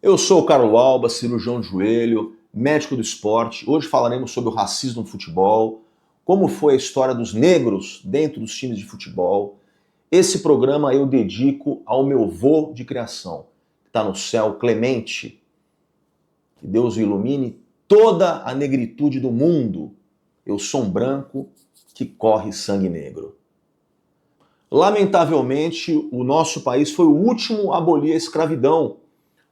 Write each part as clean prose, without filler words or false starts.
Eu sou o Carlos Alba, cirurgião de joelho, médico do esporte. Hoje falaremos sobre o racismo no futebol, como foi a história dos negros dentro dos times de futebol. Esse programa eu dedico ao meu vô de criação, que está no céu, Clemente. Que Deus o ilumine toda a negritude do mundo. Eu sou um branco que corre sangue negro. Lamentavelmente, o nosso país foi o último a abolir a escravidão.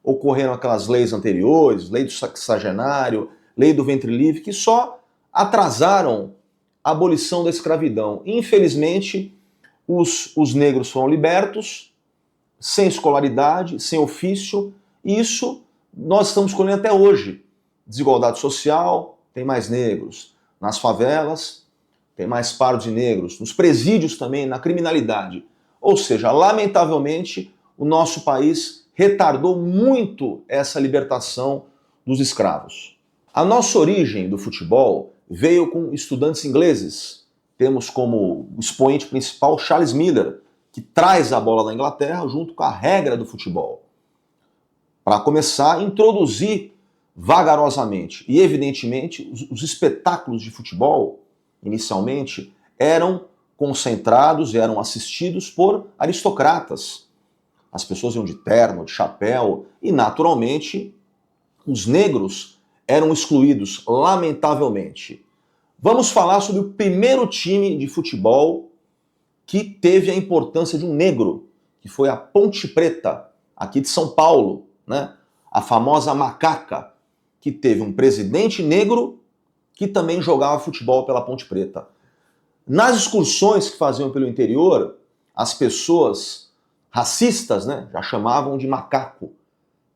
Ocorreram aquelas leis anteriores, lei do sexagenário, lei do ventre livre, que só atrasaram a abolição da escravidão. Infelizmente, os negros foram libertos, sem escolaridade, sem ofício, e isso nós estamos colhendo até hoje. Desigualdade social, tem mais negros. Nas favelas, tem mais pardos e negros. Nos presídios também, na criminalidade. Ou seja, lamentavelmente, o nosso país retardou muito essa libertação dos escravos. A nossa origem do futebol veio com estudantes ingleses. Temos como expoente principal Charles Miller, que traz a bola da Inglaterra junto com a regra do futebol. Para começar a introduzir vagarosamente e evidentemente os espetáculos de futebol, inicialmente, eram concentrados, eram assistidos por aristocratas. As pessoas iam de terno, de chapéu, e naturalmente os negros eram excluídos, lamentavelmente. Vamos falar sobre o primeiro time de futebol que teve a importância de um negro, que foi a Ponte Preta, aqui de São Paulo, né? A famosa Macaca, que teve um presidente negro que também jogava futebol pela Ponte Preta. Nas excursões que faziam pelo interior, as pessoas racistas, né, já chamavam de macaco.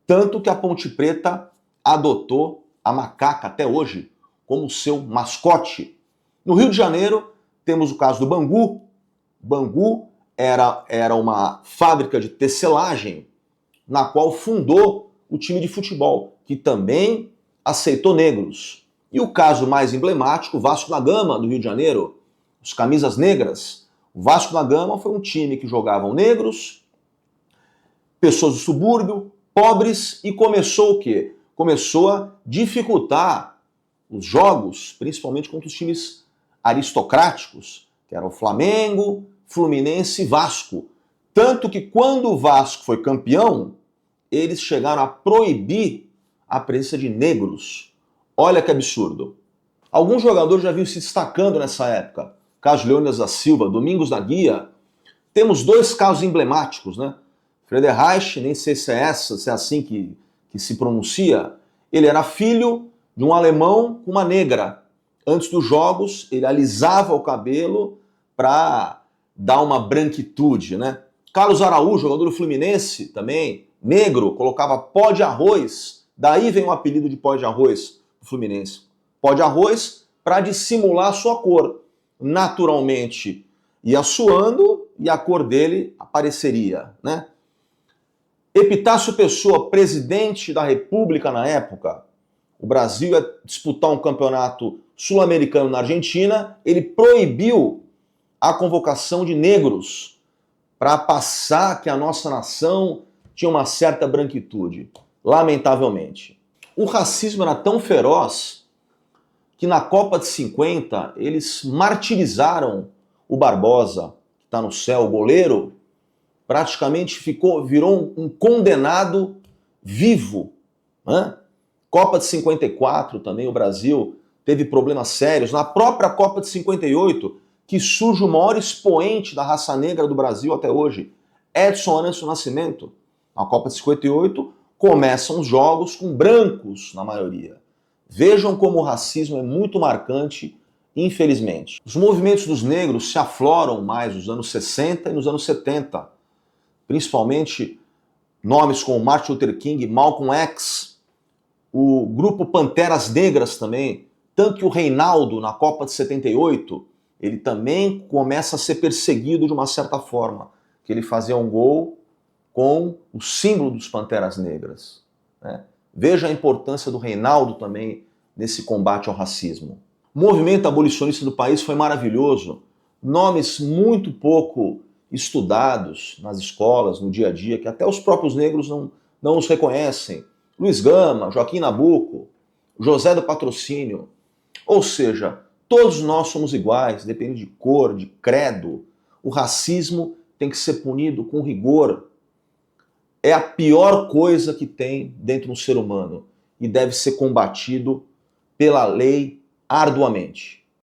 Tanto que a Ponte Preta adotou a macaca até hoje como seu mascote. No Rio de Janeiro, temos o caso do Bangu. Bangu era uma fábrica de tecelagem na qual fundou o time de futebol, que também aceitou negros. E o caso mais emblemático, o Vasco da Gama, do Rio de Janeiro, os camisas negras. O Vasco da Gama foi um time que jogavam negros, pessoas do subúrbio, pobres, e começou o quê? Começou a dificultar os jogos, principalmente contra os times aristocráticos, que eram o Flamengo, Fluminense e Vasco. Tanto que quando o Vasco foi campeão, eles chegaram a proibir a presença de negros. Olha que absurdo. Alguns jogadores já vinham se destacando nessa época. Caso Leônidas da Silva, Domingos da Guia. Temos dois casos emblemáticos, né? Frederich, nem sei se é assim que se pronuncia, ele era filho de um alemão com uma negra. Antes dos jogos, ele alisava o cabelo para dar uma branquitude, né? Carlos Araújo, jogador do Fluminense, também, negro, colocava pó de arroz. Daí vem o apelido de pó de arroz do Fluminense. Pó de arroz para dissimular a sua cor. Naturalmente, ia suando e a cor dele apareceria, né? Epitácio Pessoa, presidente da República na época, o Brasil ia disputar um campeonato sul-americano na Argentina, ele proibiu a convocação de negros para passar que a nossa nação tinha uma certa branquitude, lamentavelmente. O racismo era tão feroz que na Copa de 50 eles martirizaram o Barbosa, que está no céu, o goleiro, praticamente virou um condenado vivo, né? Copa de 54 também, o Brasil teve problemas sérios. Na própria Copa de 58, que surge o maior expoente da raça negra do Brasil até hoje, Edson Arantes Nascimento. Na Copa de 58, começam os jogos com brancos na maioria. Vejam como o racismo é muito marcante, infelizmente. Os movimentos dos negros se afloram mais nos anos 60 e nos anos 70. Principalmente nomes como Martin Luther King, Malcolm X, o grupo Panteras Negras também, tanto que o Reinaldo, na Copa de 78, ele também começa a ser perseguido de uma certa forma, que ele fazia um gol com o símbolo dos Panteras Negras, né? Veja a importância do Reinaldo também nesse combate ao racismo. O movimento abolicionista do país foi maravilhoso, nomes muito pouco estudados nas escolas, no dia a dia, que até os próprios negros não os reconhecem. Luiz Gama, Joaquim Nabuco, José do Patrocínio. Ou seja, todos nós somos iguais, dependendo de cor, de credo. O racismo tem que ser punido com rigor. É a pior coisa que tem dentro do ser humano e deve ser combatido pela lei arduamente.